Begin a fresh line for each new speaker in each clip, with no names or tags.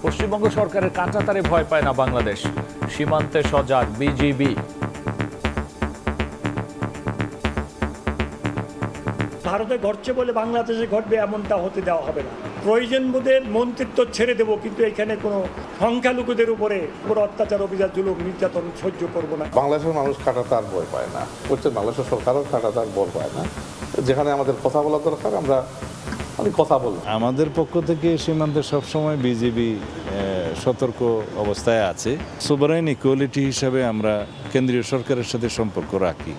পশ্চিমবঙ্গ সরকারের কাঁটাতারে ভয় পায় না বাংলাদেশ, সীমান্তে সজাগ বিজিবি।
ভারতে ঘটছে বলে বাংলাদেশে ঘটবে এমনটা হতে দেওয়া হবে না। প্রয়োজন বোধে মন্ত্রিত্ব ছেড়ে দেব, কিন্তু এখানে কোনো সংখ্যালঘুদের উপরে অত্যাচার, অভিযান, জুলুম, নির্যাতন সহ্য করব না।
বাংলাদেশের মানুষ কাঁটাতার ভয় পায় না, পশ্চিম বাংলাদেশের সরকারও কাঁটাতার ভয় পায় না। যেখানে আমাদের কথা বলা দরকার আমরা কথা বলব।
আমাদের পক্ষ থেকে সীমান্তে সবসময় বিজিবি সতর্ক অবস্থায় আছে। সোভারেন ইকুয়ালিটি হিসাবে আমরা কেন্দ্রীয় সরকারের সাথে সম্পর্ক রাখি।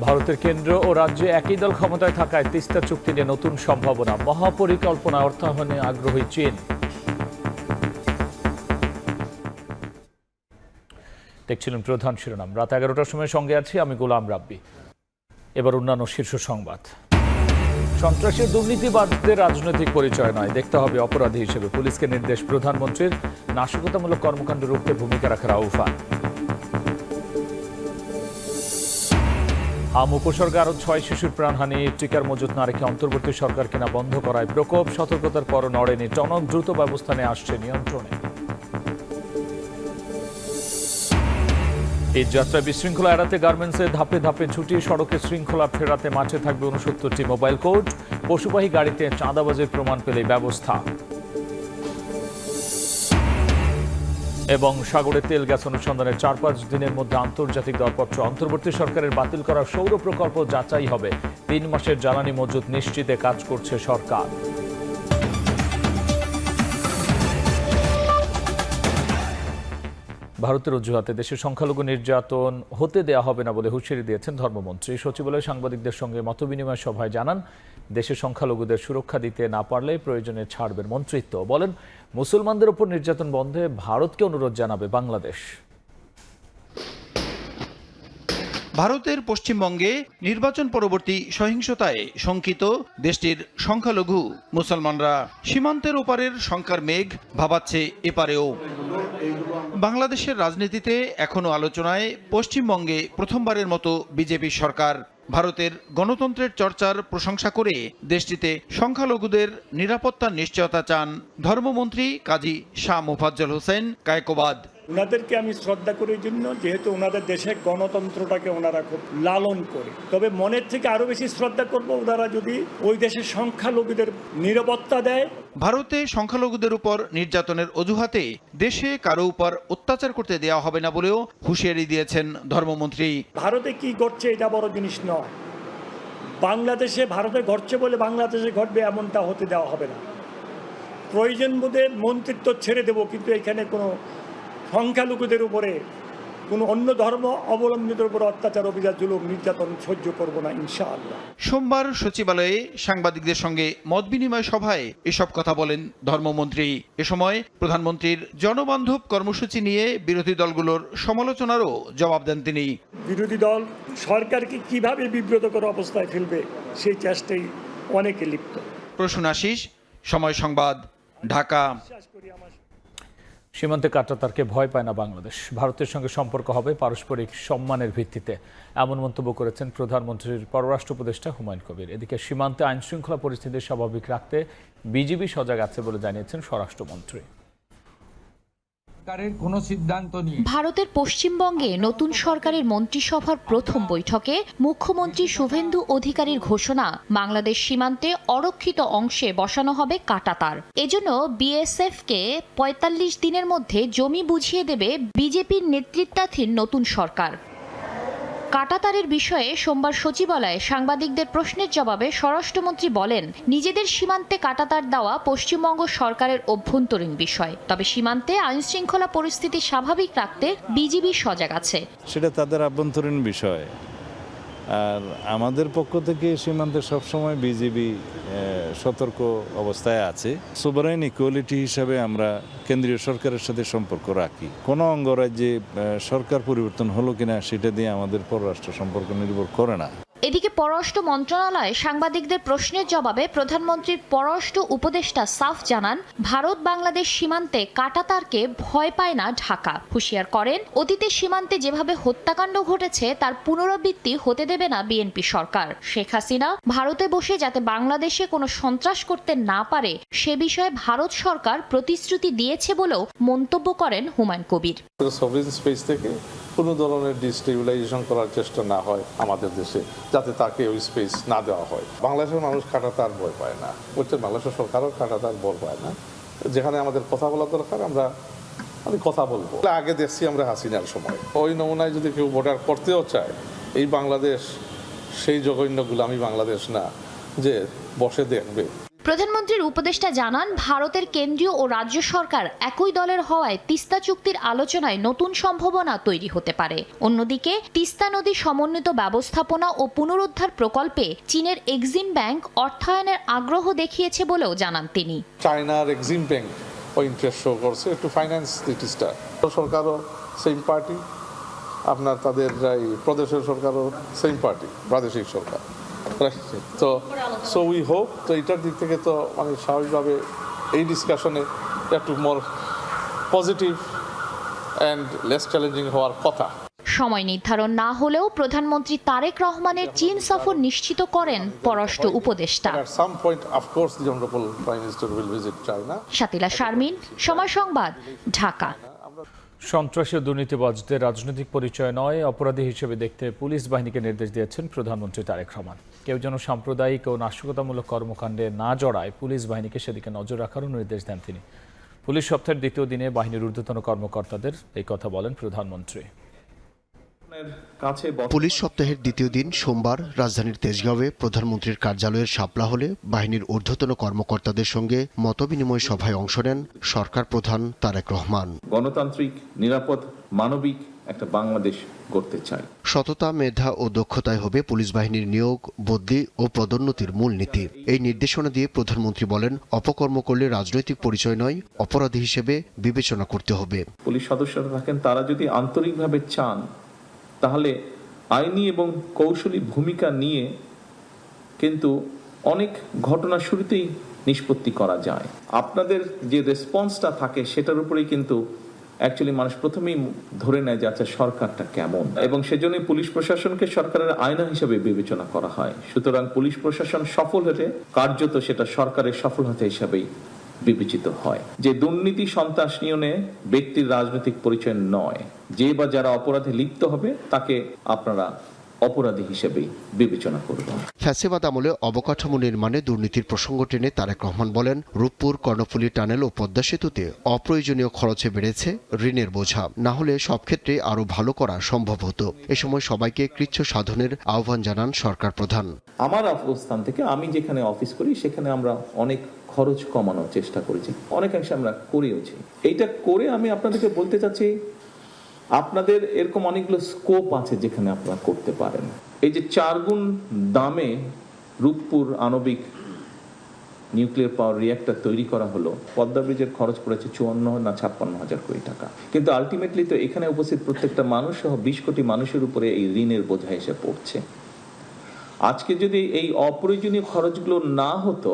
ভারতের কেন্দ্র ও রাজ্যে একই দল ক্ষমতায় থাকায় তিস্তা চুক্তি নিয়ে নতুন সম্ভাবনা, মহাপরিকল্পনা অর্থায়নে আগ্রহী চীন। দেখছিলেন প্রধান শিরোনাম। রাত 11টার সময় সঙ্গে আছি আমি গোলাম রাব্বি। এবার অন্যান্য শীর্ষ সংবাদ। সন্ত্রাসী দুর্নীতিবাদদের রাজনৈতিক পরিচয় নয়, দেখতে হবে অপরাধী হিসেবে পুলিশকে নির্দেশ প্রধানমন্ত্রীর। নাশকতামূলক কর্মকাণ্ড রুখতে ভূমিকা রাখার আহ্বান। হাম উপসর্গে আরো 6 শিশুর প্রাণহানি, টিকার মজুত না রেখে অন্তর্বর্তী সরকার কেনা বন্ধ করায় প্রকোপ, সতর্কতার পর নড়েনি টনক, দ্রুত ব্যবস্থা নিয়ে আসছে নিয়ন্ত্রণে। এই যাত্রায় বিশৃঙ্খলা এড়াতে গার্মেন্টসে ধাপে ধাপে ছুটি, সড়কে শৃঙ্খলা ফেরাতে মাঠে থাকবে 69টি মোবাইল কোর্ট, পশুবাহী গাড়িতে চাঁদাবাজির প্রমাণ পেলেই ব্যবস্থা। এবং সাগরে তেল গ্যাস অনুসন্ধানের 4-5 দিনের মধ্যে আন্তর্জাতিক দরপত্র, অন্তর্বর্তী সরকারের বাতিল করা সৌর প্রকল্প যাচাই হবে, 3 মাসের জ্বালানি মজুত নিশ্চিতে কাজ করছে সরকার। ভারতের অজুহাতে দেশে সংখ্যালঘু নির্যাতন হতে দেওয়া হবে না বলে হুঁশিয়ারি দিয়েছেন ধর্মমন্ত্রী। সচিবালয়ে সাংবাদিকদের সঙ্গে মতবিনিময় সভায় জানান, দেশে সংখ্যালঘুদের সুরক্ষা দিতে না পারলে প্রয়োজনে ছাড়বেন মন্ত্রিত্ব। বলেন, মুসলমানদের উপর নির্যাতন বন্ধে ভারতকে অনুরোধ জানাবে বাংলাদেশ।
ভারতের পশ্চিমবঙ্গে নির্বাচন পরবর্তী সহিংসতায় শঙ্কিত দেশটির সংখ্যালঘু মুসলমানরা। সীমান্তের ওপারের শঙ্কার মেঘ ভাবাচ্ছে এপারেও। বাংলাদেশের রাজনীতিতে এখনো আলোচনায় পশ্চিমবঙ্গে প্রথমবারের মতো বিজেপি সরকার। ভারতের গণতন্ত্রের চর্চার প্রশংসা করে দেশটিতে সংখ্যালঘুদের নিরাপত্তার নিশ্চয়তা চান ধর্মমন্ত্রী কাজী শাহ মোফাজ্জল হোসেন কায়কোবাদ।
ওনাদেরকে আমি শ্রদ্ধা করি জন্য, যেহেতু ওনাদের দেশে গণতন্ত্রটাকে ওনারা খুব লালন করে। তবে মনের থেকে আরো বেশি শ্রদ্ধা করব ওনারা যদি ওই দেশের সংখ্যালঘুদের নিরাপত্তা দেয়।
ভারতে সংখ্যালঘুদের উপর নির্যাতনের অজুহাতে দেশে কারো উপর অত্যাচার করতে দেওয়া হবে না বলেও হুঁশিয়ারি দিয়েছেন ধর্মমন্ত্রী।
ভারতে কি ঘটছে এটা বড় জিনিস নয়, বাংলাদেশে ভারতে ঘটছে বলে বাংলাদেশে ঘটবে এমনটা হতে দেওয়া হবে না। প্রয়োজন বোধে মন্ত্রিত্ব ছেড়ে দেব, কিন্তু এখানে কোনো সংখ্যালঘুদের উপরে, কোনো অন্য ধর্ম অবলম্বীদের উপর অত্যাচার, অভিযান, জুলুম, নির্যাতন সহ্য করব না ইনশাআল্লাহ।
সোমবার সচিবালয়ে সাংবাদিকদের সঙ্গে মতবিনিময় সভায় এসব কথা বলেন ধর্মমন্ত্রী। এ সময় প্রধানমন্ত্রীর জনবান্ধব কর্মসূচি নিয়ে বিরোধী দলগুলোর সমালোচনারও জবাব দেন তিনি।
বিরোধী দল সরকারকে কিভাবে বিব্রত করা অবস্থায় ফেলবে সেই চেষ্টায় অনেকে লিপ্ত।
প্রসূন আশিস, সময় সংবাদ, ঢাকা।
সীমান্তে কাঁটাতারকে ভয় পায় না বাংলাদেশ, ভারতের সঙ্গে সম্পর্ক হবে পারস্পরিক সম্মানের ভিত্তিতে, এমন মন্তব্য করেছেন প্রধানমন্ত্রীর পররাষ্ট্র উপদেষ্টা হুমায়ুন কবির। এদিকে সীমান্তে আইনশৃঙ্খলা পরিস্থিতি স্বাভাবিক রাখতে বিজিবি সজাগ আছে বলে জানিয়েছেন স্বরাষ্ট্রমন্ত্রী।
ভারতের পশ্চিমবঙ্গে নতুন সরকারের মন্ত্রিসভার প্রথম বৈঠকে মুখ্যমন্ত্রী শুভেন্দু অধিকারীর ঘোষণা, বাংলাদেশ সীমান্তে অরক্ষিত অংশে বসানো হবে কাঁটাতার। এজন্য বিএসএফকে ৪৫ দিনের মধ্যে জমি বুঝিয়ে দেবে বিজেপির নেতৃত্বাধীন নতুন সরকার। কাঁটাতারের বিষয়ে সোমবার সচিবালয়ে সাংবাদিকদের প্রশ্নের জবাবে স্বরাষ্ট্রমন্ত্রী বলেন, নিজেদের সীমান্তে কাঁটাতার দেওয়া পশ্চিমবঙ্গ সরকারের অভ্যন্তরীণ বিষয়, তবে সীমান্তে আইনশৃঙ্খলা পরিস্থিতি স্বাভাবিক রাখতে বিজিবি সজাগ আছে।
সেটা তাদের আভ্যন্তরীণ বিষয়। আর আমাদের পক্ষ থেকে সীমান্তে সবসময় বিজিবি সতর্ক অবস্থায় আছে। সোভারেন ইকুয়ালিটি হিসাবে আমরা কেন্দ্রীয় সরকারের সাথে সম্পর্ক রাখি। কোনো অঙ্গরাজ্যে সরকার পরিবর্তন হলো কিনা সেটা দিয়ে আমাদের পররাষ্ট্র সম্পর্ক নির্ভর করে না।
এদিকে পররাষ্ট্র মন্ত্রণালয়ে সাংবাদিকদের প্রশ্নের জবাবে প্রধানমন্ত্রীর পররাষ্ট্র উপদেষ্টা সাফ জানান, ভারত বাংলাদেশ সীমান্তে কাঁটাতারকে ভয় পায় না ঢাকা। হুঁশিয়ার করেন, অতীতে সীমান্তে যেভাবে হত্যাকাণ্ড ঘটেছে তার পুনরাবৃত্তি হতে দেবে না বিএনপি সরকার। শেখ হাসিনা ভারতে বসে যাতে বাংলাদেশে কোনো সন্ত্রাস করতে না পারে সে বিষয়ে ভারত সরকার প্রতিশ্রুতি দিয়েছে বলেও মন্তব্য করেন হুমায়ুন কবির।
সভরেন স্পেস থেকে কোনো ধরনের ডিস্টেবিলাইজেশন করার চেষ্টা না হয় আমাদের দেশে, যাতে তাকে ওই স্পেস না দেওয়া হয়। বাংলাদেশের মানুষ কাঁটাতার ভয় পায় না, বাংলাদেশের সরকারও কাঁটাতার ভয় পায় না। যেখানে আমাদের কথা বলা দরকার আমরা কথা বলবো। আগে দেখছি আমরা হাসিনার সময়, ওই নমুনায় যদি কেউ বর্ডার করতেও চায়, এই বাংলাদেশ সেই জঘন্য গোলামি বাংলাদেশ না যে বসে দেখবে।
প্রধানমন্ত্রীর উপদেষ্টা জানান, ভারতের কেন্দ্রীয় ও রাজ্য সরকার একই দলের হওয়ায় তিস্তা চুক্তির আলোচনায় নতুন সম্ভাবনা তৈরি হতে পারে। অন্যদিকে তিস্তা নদী সমন্বিত ব্যবস্থাপনা ও পুনরুদ্ধার প্রকল্পে চীনের এক্সিম ব্যাংক অর্থায়নের আগ্রহ দেখিয়েছে বলেও জানান তিনি।
চায়নার এক্সিম ব্যাংক ইন্টারেস্ট শো করছে টু ফাইন্যান্স দি তিস্তা। সরকারও সেম পার্টি, আপনার তাদের প্রদেশের সরকারও সেম পার্টি, প্রাদেশিক সরকার। তো সো উই হোপ, তো এটার দিক থেকে তো মানে স্বাভাবিকভাবে এই ডিসকাশনে একটু মোর পজিটিভ অ্যান্ড লেস চ্যালেঞ্জিং হওয়ার কথা।
সময় নির্ধারণ না হলেও প্রধানমন্ত্রী তারেক রহমানের চীন সফর নিশ্চিত করেন পররাষ্ট্র উপদেষ্টা। শাতিলা শারমিন, সময় সংবাদ, ঢাকা।
সন্ত্রাসী ও দুর্নীতিবাজদের রাজনৈতিক পরিচয় নয়, অপরাধী হিসেবে দেখতে পুলিশ বাহিনীকে নির্দেশ দিয়েছেন প্রধানমন্ত্রী তারেক রহমান। কেউ যেন সাম্প্রদায়িক ও নাশকতামূলক কর্মকাণ্ডে না জড়ায় পুলিশ বাহিনীকে সেদিকে নজর রাখারও নির্দেশ দেন তিনি। পুলিশ সপ্তাহের দ্বিতীয় দিনে বাহিনীর ঊর্ধ্বতন কর্মকর্তাদের এই কথা বলেন প্রধানমন্ত্রী।
পুলিশ সপ্তাহের দ্বিতীয় দিন সোমবার রাজধানীর তেজগাঁওয়ে প্রধানমন্ত্রীর কার্যালয়ের শাপলা হলে বাহিনীর ঊর্ধ্বতন কর্মকর্তাদের সঙ্গে মতবিনিময় সভায় অংশ নেন সরকার প্রধান তারেক রহমান।
গণতান্ত্রিক, নিরাপদ, মানবিক একটা বাংলাদেশ গড়তে চাই।
সততা, মেধা ও দক্ষতায় হবে পুলিশ বাহিনীর নিয়োগ, বদলি ও পদোন্নতির মূলনীতি। এই নির্দেশনা দিয়ে প্রধানমন্ত্রী বলেন, অপকর্ম করলে রাজনৈতিক পরিচয় নয়, অপরাধী হিসেবে বিবেচনা করতে হবে।
পুলিশ সদস্যরা থাকেন, তারা যদি আন্তরিকভাবে চান তাহলে আইনি এবং কৌশলী ভূমিকা নিয়ে কিন্তু অনেক ঘটনা শুরুতেই নিষ্পত্তি করা যায়। আপনাদের যে রেসপন্সটা থাকে সেটার উপরেই কিন্তু অ্যাকচুয়ালি মানুষ প্রথমেই ধরে নেয় যে আচ্ছা সরকারটা কেমন, এবং সেজন্যই পুলিশ প্রশাসনকে সরকারের আয়না হিসেবে বিবেচনা করা হয়। সুতরাং পুলিশ প্রশাসন সফল হতে কার্যত সেটা সরকারের সফলতা হিসাবেই বিবেচিত হয়। যে দুর্নীতি, সন্ত্রাস নিয়নে ব্যক্তির রাজনৈতিক পরিচয় নয়, যে বা যারা অপরাধে লিপ্ত হবে তাকে আপনারা অপরাধী হিসেবেই বিবেচনা করবেন।
ফ্যাসিবাদ আমলে অবকাঠামো নির্মাণে দুর্নীতির প্রসঙ্গ টেনে তারেক রহমান বলেন, রূপপুর, কর্ণফুলী টানেল ও পদ্মা সেতুতে অপ্রয়োজনীয় খরচে বেড়েছে ঋণের বোঝা। না হলে সব ক্ষেত্রে আরো ভালো করা সম্ভব হতো। এ সময় সবাইকে কৃচ্ছ সাধনের আহ্বান জানান সরকার প্রধান।
আমার অবস্থান থেকে আমি যেখানে অফিস করি সেখানে আমরা অনেক খরচ কমানোর চেষ্টা করেছি, অনেকাংশে আমরা করেওছি। এইটা করে আমি আপনাদেরকে বলতে চাচ্ছি, আপনাদের এরকম অনেকগুলো স্কোপ আছে যেখানে আপনারা করতে পারেন। এই যে 4 গুণ দামে রূপপুর আণবিক নিউক্লিয়ার পাওয়ার রিঅ্যাক্টর তৈরি করা হলো, পদ্মা ব্রিজের খরচ পড়েছে 54 না 56 হাজার কোটি টাকা। কিন্তু আলটিমেটলি তো এখানে উপস্থিত প্রত্যেকটা মানুষ সহ 20 কোটি মানুষের উপরে এই ঋণের বোঝা এসে পড়ছে। আজকে যদি এই অপ্রয়োজনীয় খরচগুলো না হতো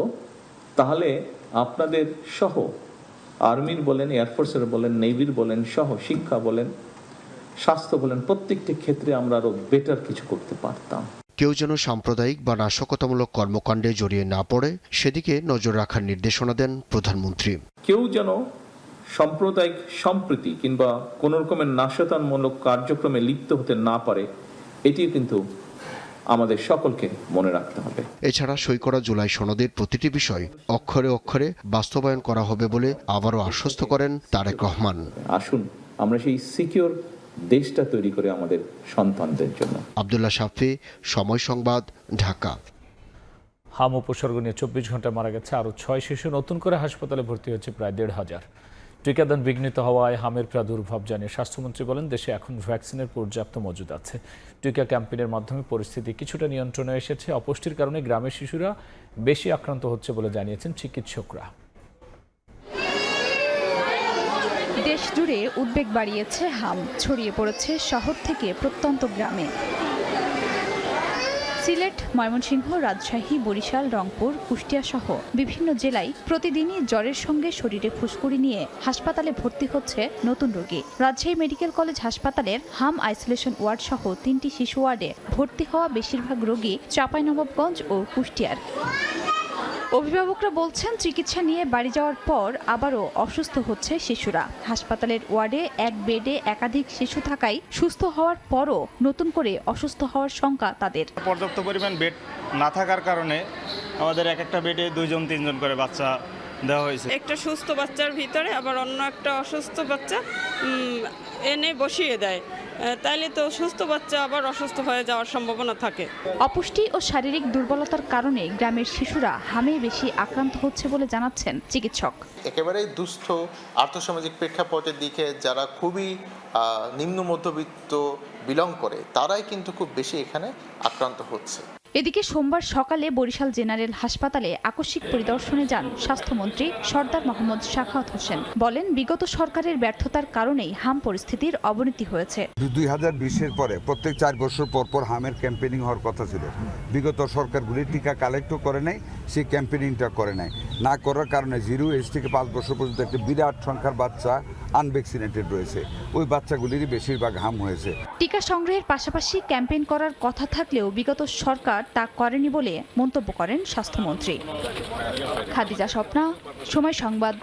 তাহলে আপনাদের সহ আর্মির বলেন, এয়ারফোর্সের বলেন, নেভির বলেন, সহ শিক্ষা বলেন, স্বাস্থ্য বলেন, প্রত্যেকটি ক্ষেত্রে আমরা আরো বেটার কিছু করতে পারতাম।
কেউ যেন সাম্প্রদায়িক বা নাশকতামূলক কর্মকাণ্ডে জড়িয়ে না পড়ে সেদিকে নজর রাখার নির্দেশনা দেন প্রধানমন্ত্রী।
কেউ যেন সাম্প্রদায়িক সম্প্রীতি কিংবা কোন রকমের নাশকতামূলক কার্যক্রমে লিপ্ত হতে না পারে, এটিও কিন্তু আমাদের সকলকে মনে রাখতে হবে।
এছাড়া সই করা জুলাই সনদের প্রতিটি বিষয় অক্ষরে অক্ষরে বাস্তবায়ন করা হবে বলে আবারও আশ্বস্ত করেন তারেক রহমান।
আসুন আমরা সেই সিকিউর দেশটা তৈরি করে আমাদের সন্তানদের জন্য।
আব্দুল্লাহ শাফি, সময় সংবাদ, ঢাকা।
হাম উপসর্গ নিয়ে 24 ঘন্টায় মারা গেছে আরও 6 শিশু। নতুন করে হাসপাতালে ভর্তি হয়েছে প্রায় 1,500। টিকাদান বিঘ্নিত হওয়ায় হামের প্রাদুর্ভাব জানিয়ে স্বাস্থ্যমন্ত্রী বলেন, দেশে এখন ভ্যাকসিনের পর্যাপ্ত মজুদ আছে। টিকা ক্যাম্পেইনের মাধ্যমে পরিস্থিতি কিছুটা নিয়ন্ত্রণে এসেছে। অপুষ্টির কারণে গ্রামের শিশুরা বেশি আক্রান্ত হচ্ছে বলে জানিয়েছেন চিকিৎসকরা।
দেশ জুড়ে উদ্বেগ বাড়িয়েছে হাম, ছড়িয়ে পড়েছে শহর থেকে প্রত্যন্ত গ্রামে। সিলেট, ময়মনসিংহ, রাজশাহী, বরিশাল, রংপুর, কুষ্টিয়া সহ বিভিন্ন জেলায় প্রতিদিনই জ্বরের সঙ্গে শরীরে ফুসকুড়ি নিয়ে হাসপাতালে ভর্তি হচ্ছে নতুন রোগী। রাজশাহী মেডিকেল কলেজ হাসপাতালের হাম আইসোলেশন ওয়ার্ড সহ 3টি শিশু ওয়ার্ডে ভর্তি হওয়া বেশিরভাগ রোগী চাঁপাইনবাবগঞ্জ ও কুষ্টিয়ার। অভিভাবকরা বলছেন, চিকিৎসা নিয়ে বাড়ি যাওয়ার পর আবারও অসুস্থ হচ্ছে শিশুরা। হাসপাতালের ওয়ার্ডে এক বেডে একাধিক শিশু থাকায় সুস্থ হওয়ার পরও নতুন করে অসুস্থ হওয়ার শঙ্কা তাদের।
পর্যাপ্ত পরিমাণ বেড না থাকার কারণে আমাদের একটা বেডে 2-3 করে বাচ্চা দেওয়া হয়েছে।
একটা সুস্থ বাচ্চার ভিতরে আবার অন্য একটা অসুস্থ বাচ্চা এনে বসিয়ে দেয়, তাইলে তো সুস্থ বাচ্চা আবার অসুস্থ হয়ে যাওয়ার সম্ভাবনা থাকে।
অপুষ্টি ও শারীরিক দুর্বলতার কারণে গ্রামের শিশুরা হামে বেশি আক্রান্ত হচ্ছে বলে জানাচ্ছেন চিকিৎসক।
একেবারেই দুস্থ আর্থসামাজিক প্রেক্ষাপটের দিকে যারা খুবই নিম্ন মধ্যবিত্ত বিলং করে তারাই কিন্তু খুব বেশি এখানে আক্রান্ত হচ্ছে।
এদিকে সোমবার সকালে বরিশাল জেনারেল হাসপাতালে আকস্মিক পরিদর্শনে যান স্বাস্থ্যমন্ত্রী সরদার মোহাম্মদ সাখাওয়াত হোসেন। বলেন, বিগত সরকারের ব্যর্থতার কারণেই হাম পরিস্থিতির অবনতি হয়েছে।
2020-এর পরে প্রত্যেক 4 বছর পর পর হামের ক্যাম্পেইনিং হওয়ার কথা ছিল। বিগত সরকারগুলি টিকা কালেক্টও করে নাই, সেই ক্যাম্পেইনিংটা করে নাই। না করার কারণে 0 এজ থেকে 5 বছর পর্যন্ত একটা বিরাট সংখ্যার বাচ্চা আনভ্যাকসিনেটেড রয়েছে। ওই বাচ্চাগুলিরই বেশিরভাগ হাম হয়েছে।
টিকা সংগ্রহের পাশাপাশি ক্যাম্পেইন করার কথা থাকলেও বিগত সরকার তা করেনি বলে মন্তব্য করেন স্বাস্থ্যমন্ত্রী। খাদিজা স্বপ্না, সময় সংবাদ।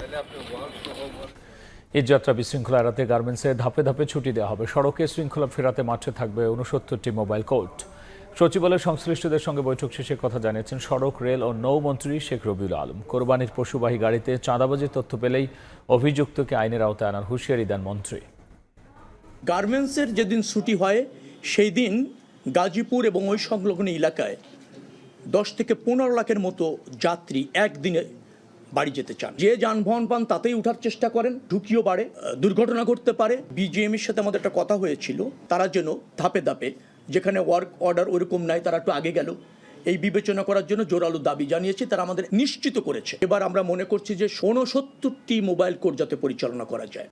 এই যাত্রা বিশৃঙ্খলা এড়াতে গার্মেন্টসে ধাপে ধাপে ছুটি দেওয়া হবে। সড়কে শৃঙ্খলা ফেরাতে মাঠে থাকবে 69টি মোবাইল কোর্ট। সচিবালয়ের সংশ্লিষ্টদের সঙ্গে বৈঠক শেষে কথা জানিয়েছেন সড়ক, রেল ও নৌমন্ত্রী শেখ রবিউল আলম। কোরবানির পশুবাহী গাড়িতে চাঁদাবাজির তথ্য পেলেই অভিযুক্তকে আইনের আওতায় আনার হুঁশিয়ারি দেন মন্ত্রী।
গার্মেন্টসের যেদিন ছুটি হয় সেই দিন গাজীপুর এবং ওই সংলগ্ন এলাকায় 10 থেকে 15 লাখের মতো যাত্রী একদিনে বাড়ি যেতে চান। যে যানবাহন পান তাতেই উঠার চেষ্টা করেন, ঝুঁকিও বাড়ে, দুর্ঘটনা ঘটতে পারে। বিজিএমের সাথে আমাদের একটা কথা হয়েছিল, তারা যেন ধাপে ধাপে, যেখানে ওয়ার্ক অর্ডার ওরকম নাই তারা একটু আগে গেল, এই বিবেচনা করার জন্য জোরালো দাবি জানিয়েছি, তারা আমাদের নিশ্চিত করেছে। এবার আমরা মনে করছি যে 69টি মোবাইল কোর্ট যাতে পরিচালনা করা যায়।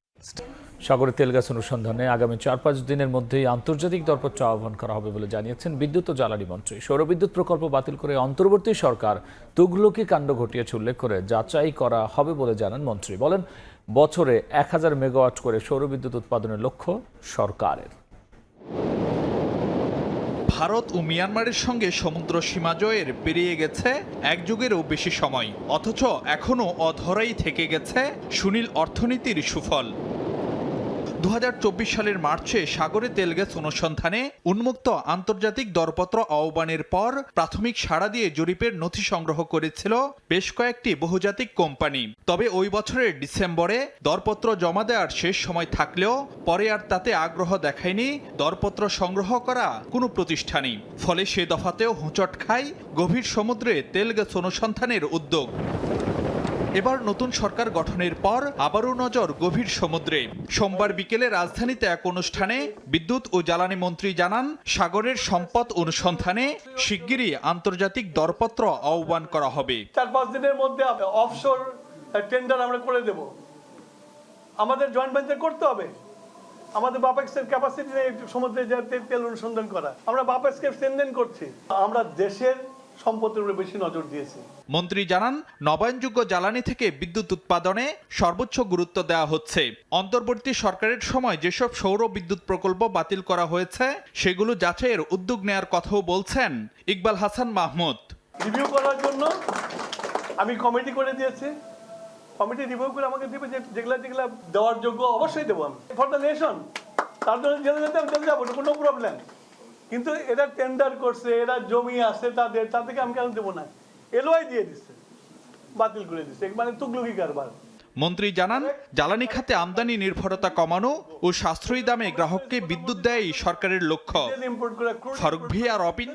সাগরে তেল গ্যাস অনুসন্ধানে আগামী 4-5 দিনের মধ্যেই আন্তর্জাতিক দরপত্র আহ্বান করা হবে বলে জানিয়েছেন বিদ্যুৎ ও জ্বালানি মন্ত্রী। সৌরবিদ্যুৎ প্রকল্প বাতিল করে অন্তর্বর্তী সরকার তুগলকি কাণ্ড ঘটিয়েছে উল্লেখ করে যাচাই করা হবে বলে জানান মন্ত্রী। বলেন, বছরে 1000 মেগাওয়াট করে সৌরবিদ্যুৎ উৎপাদনের লক্ষ্য সরকারের।
ভারত ও মিয়ানমারের সঙ্গে সমুদ্র সীমা জয়ের পেরিয়ে গেছে 1 যুগেরও বেশি সময়, অথচ এখনও অধরাই থেকে গেছে সুনীল অর্থনীতির সুফল। 2024 সালের মার্চে সাগরে তেল গ্যাস অনুসন্ধানে উন্মুক্ত আন্তর্জাতিক দরপত্র আহ্বানের পর প্রাথমিক সাড়া দিয়ে জরিপের নথি সংগ্রহ করেছিল বেশ কয়েকটি বহুজাতিক কোম্পানি। তবে ওই বছরের ডিসেম্বরে দরপত্র জমা দেওয়ার শেষ সময় থাকলেও পরে আর তাতে আগ্রহ দেখায়নি দরপত্র সংগ্রহ করা কোনো প্রতিষ্ঠানই। ফলে সে দফাতেও হোঁচট খায় গভীর সমুদ্রে তেল গ্যাস অনুসন্ধানের উদ্যোগ। এবার নতুন সরকার গঠনের পর আবারও নজর গভীর সমুদ্রে। সোমবার বিকেলে রাজধানীতে এক অনুষ্ঠানে বিদ্যুৎ ও জ্বালানি মন্ত্রী জানান, সাগরের সম্পদ অনুসন্ধানে শিগগিরই আন্তর্জাতিক দরপত্র আহ্বান করা হবে।
4-5 দিনের মধ্যে অফশোর টেন্ডার আমরা করে দেব। আমাদের জয়েন্ট ভেঞ্চার করতে হবে। আমাদের বাপেক্সের ক্যাপাসিটি নেই সমুদ্রে তেল অনুসন্ধান করা। আমরা বাপেক্সকে লেনদেন করছি। আমরা দেশের সম্পদের উপরে বেশি নজর দিয়েছি।
মন্ত্রী জানান, নবায়নযোগ্য জ্বালানি থেকে বিদ্যুৎ উৎপাদনে সর্বোচ্চ গুরুত্ব দেওয়া হচ্ছে। অন্তর্বর্তী সরকারের সময় যেসব সৌর বিদ্যুৎ প্রকল্প বাতিল করা হয়েছে সেগুলো যাচাইয়ের উদ্যোগ নেয়ার কথাও বলছেন ইকবাল হাসান মাহমুদ।
রিভিউ করার জন্য আমি কমিটি করে দিয়েছি। কমিটি রিভিউ করে আমাকে দিবে যে যেগুলা দেওয়ার যোগ্য অবশ্যই দেবো আমি। ফর দ্য নেশন, তার জন্য জেলে যেতে আমি চলে যাবো, কোনো প্রবলেম। কিন্তু এরা টেন্ডার করছে, এরা জমি আছে তাদেরকে আমি কেন দেবো না? এলওআই দিয়ে দিচ্ছে, বাতিল করে দিচ্ছে, মানে তুগলকি কারবার।
মন্ত্রী জানান, জ্বালানি খাতে আমদানি নির্ভরতা কমানো ও সাশ্রয়ী দামে গ্রাহককে বিদ্যুৎ দেয়ই সরকারের লক্ষ্য। ফারুক ভিয়া, রবিন।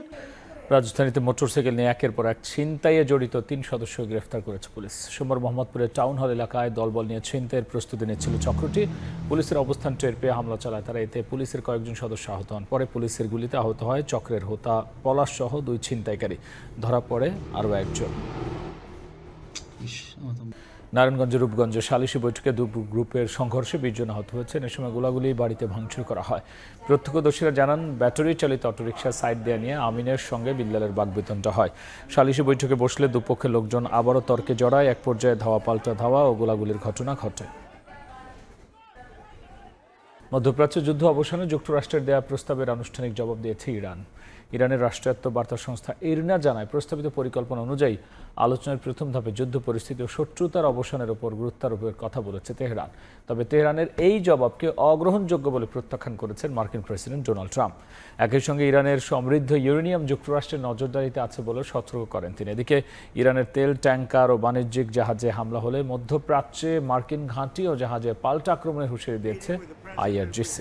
রাজধানীতে মোটরসাইকেল নিয়ে একের পর এক ছিনতাইয়ে জড়িত 3 সদস্য গ্রেফতার করেছে পুলিশ। সোমবার মোহাম্মদপুরের টাউন হল এলাকায় দলবল নিয়ে ছিনতাইয়ের প্রস্তুতি নিচ্ছিল চক্রটি। পুলিশের অবস্থান টের পেয়ে হামলা চালায় তারা। এতে পুলিশের কয়েকজন সদস্য আহত হন। পরে পুলিশের গুলিতে আহত হয় চক্রের হোতা পলাশ সহ 2 ছিনতাইকারী। ধরা পড়ে আরও একজন। নারায়ণগঞ্জের রূপগঞ্জে সালিশি বৈঠকে দু গ্রুপের সংঘর্ষে 20 জন আহত হয়েছেন। এ সময় গোলাগুলি বাড়িতে ভাঙচুর করা হয়। প্রত্যক্ষদর্শীরা জানান, ব্যাটারি চালিত অটোরিকশা সাইড দেয়া নিয়ে আমিনের সঙ্গে বিল্লালের বাগবিতণ্ডা হয়। সালিশি বৈঠকে বসলে দুপক্ষের লোকজন আবারও তর্কে জড়ায়। এক পর্যায়ে ধাওয়া পাল্টা ধাওয়া ও গোলাগুলির ঘটনা ঘটে। মধ্যপ্রাচ্য যুদ্ধ অবসানে যুক্তরাষ্ট্রের দেয়া প্রস্তাবের আনুষ্ঠানিক জবাব দিয়েছে ইরান। ইরানের রাষ্ট্রায়ত্ত বার্তা সংস্থা ইরনা জানায়, প্রস্তাবিত পরিকল্পনা অনুযায়ী আলোচনার প্রথম ধাপে যুদ্ধ পরিস্থিতি ও শত্রুতার অবসানের উপর গুরুত্বারোপের কথা বলেছে তেহরান। তবে তেহরানের এই জবাবকে অগ্রহণযোগ্য বলে প্রত্যাখ্যান করেছেন মার্কিন প্রেসিডেন্ট ডোনাল্ড ট্রাম্প। একই সঙ্গে ইরানের সমৃদ্ধ ইউরেনিয়াম যুক্তরাষ্ট্রের নজরদারিতে আছে বলে সতর্ক করেন তিনি। এদিকে ইরানের তেল ট্যাঙ্কার ও বাণিজ্যিক জাহাজে হামলা হলে মধ্যপ্রাচ্যে মার্কিন ঘাঁটি ও জাহাজে পাল্টা আক্রমণের হুঁশিয়ারি দিয়েছে IRGC।